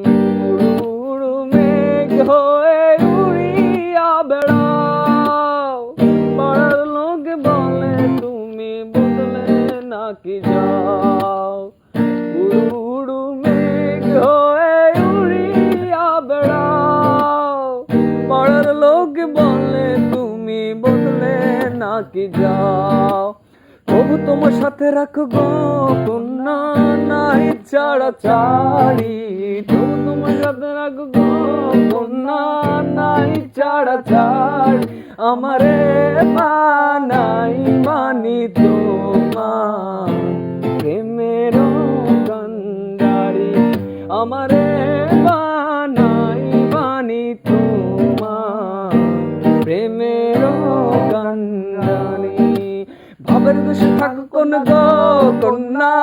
উড়ু মেঘ হয়ে উড়িয়া বেড়াও, পাড়ার লোক বলে তুমি বদলে নাকি যাও। উড়ু মেঘ হয়ে উড়িয়া বেড়াও, পাড়ার লোক বলে তুমি বদলে নাকি যাও। তবু তোমার সাথে রাখো গো কন্যা, নাই ছাড়া ছাড়ি। তবু তোমার সাথে রাখো গো কন্যা, নাই ছাড়া ছাড়ি। আমারে বানাই বানি তোমার প্রেমের কান্ডারি। আমারে বানাই বানি তোমার প্রেমের কান্ডারি। ভাবের দেশে থাকো কোন গো কন্যা,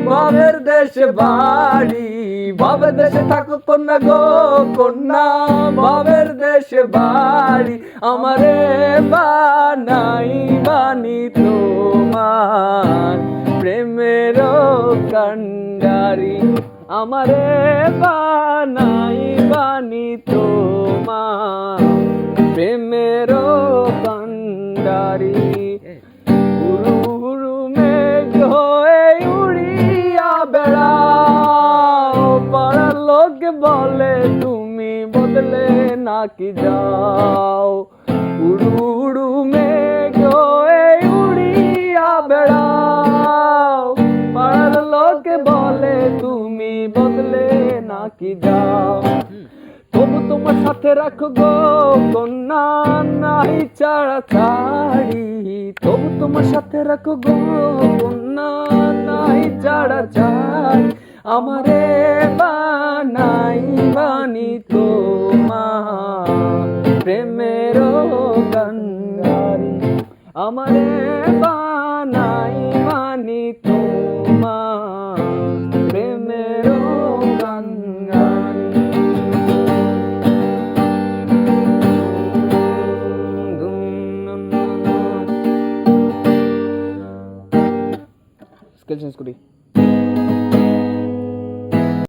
ভাবের দেশে বাড়ি। ভাবের দেশে থাকো কোন গো কন্যা, ভাবের দেশে বাড়ি। আমারে বানাই বানি তোমার প্রেমের কান্ডারি। আমারে বানাই বানি তোমার প্রেমের কান্ডারি। উড়ু মেঘ হয়ে উড়িয়া বেড়াও, পাড়ার লোক বলে তুমি বদলে নাকি যাও। উড়ু মেঘ হয়ে উড়িয়া বেড়াও, পাড়ার লোক বলে তুমি বদলে নাকি যাও। তবু তোমার সাথে রাখো গো কন্যা, নাই ছাড়া ছাড়ি। তবু তোমার সাথে রাখো গো কন্যা, নাই ছাড়া ছাড়ি। আমারে বানাই বানি তোমার প্রেমের কান্ডারি। আমারে বানাই বানি তোমার প্রেমের কান্ডারি। স্কেল চেঞ্জ করি।